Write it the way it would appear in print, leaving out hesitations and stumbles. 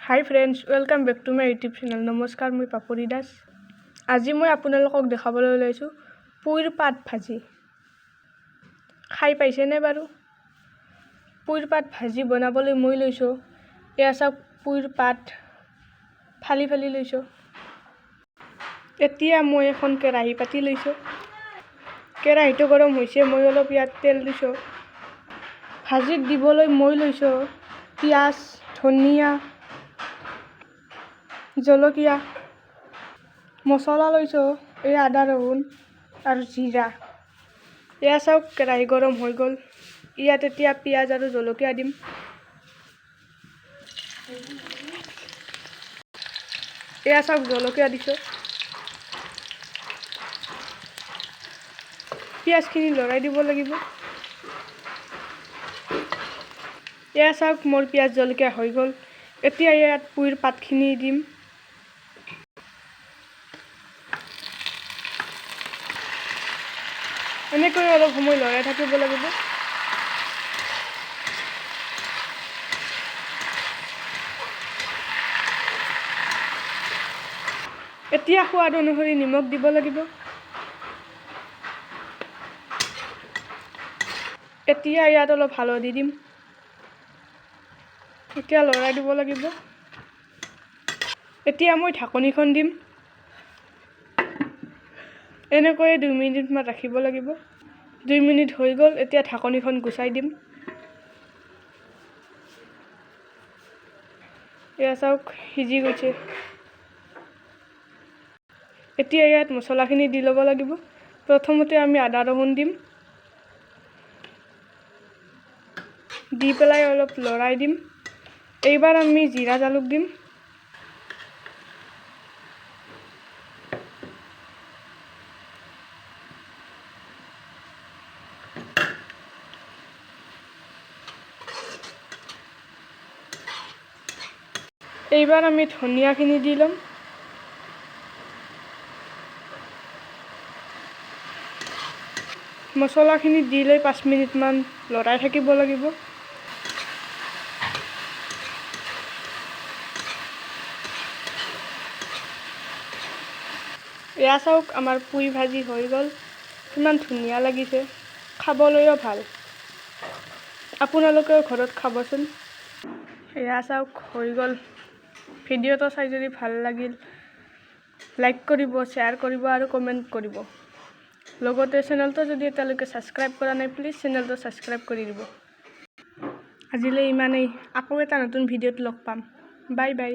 High friends, welcome back to my YouTube channel. নমস্কাৰ, মই পাপৰি দাস। আজি মই আপোনালোকক দেখাবলৈ ওলাইছোঁ পুইৰ পাত ভাজি। খাই পাইছেনে বাৰু? পুইৰ পাত ভাজি বনাবলৈ মই লৈছোঁ, এয়া চাওক পুইৰ পাত ফালি ফালি লৈছোঁ। এতিয়া মই এখন কেৰাহী পাতি লৈছোঁ। কেৰাহীটো গৰম হৈছে, মই অলপ ইয়াত তেল দিছোঁ। ভাজিত দিবলৈ মই লৈছোঁ পিঁয়াজ, ধনিয়া, জলকীয়া, মছলা লৈছোঁ, এই আদা ৰহুন আৰু জিৰা। এয়া চাওক কেৰাহী গৰম হৈ গ'ল। ইয়াত এতিয়া পিঁয়াজ আৰু জলকীয়া দিম। এয়া চাওক জলকীয়া দিছোঁ। পিঁয়াজখিনি লৰাই দিব লাগিব। এয়া চাওক মোৰ পিঁয়াজ জলকীয়া হৈ গ'ল। এতিয়া ইয়াত পুইৰ পাতখিনি দিম। এনেকৈ অলপ সময় লৰাই থাকিব লাগিব। এতিয়া সোৱাদ অনুসৰি নিমখ দিব লাগিব। এতিয়া ইয়াত অলপ হালধি দিম। এতিয়া লৰাই দিব লাগিব। এতিয়া মই ঢাকনিখন দিম। এনেকৈয়ে 2 মিনিটমান ৰাখিব লাগিব। 2 মিনিট হৈ গ'ল। এতিয়া ঢাকনিখন গুচাই দিম। এয়া চাওক সিজি গৈছে। এতিয়া ইয়াত মছলাখিনি দি ল'ব লাগিব। প্ৰথমতে আমি আদা ৰহুন দিম। দি পেলাই অলপ লৰাই দিম। এইবাৰ আমি জিৰা জালুক দিম। এইবাৰ আমি ধনিয়াখিনি দি ল'ম। মছলাখিনি দি লৈ 5 মিনিটমান লৰাই থাকিব লাগিব। এয়া চাওক আমাৰ পুই ভাজি হৈ গ'ল। কিমান ধুনীয়া লাগিছে, খাবলৈও ভাল। আপোনালোকেও ঘৰত খাবচোন। এয়া চাওক হৈ গ'ল। ভিডিঅ'টো চাই যদি ভাল লাগিল, লাইক কৰিব, শ্বেয়াৰ কৰিব আৰু কমেণ্ট কৰিব। লগতে চেনেলটো যদি এতিয়ালৈকে ছাবস্ক্ৰাইব কৰা নাই, প্লিজ চেনেলটো ছাবস্ক্ৰাইব কৰি দিব। আজিলৈ ইমানেই। আকৌ এটা নতুন ভিডিঅ'ত লগ পাম। Bye bye.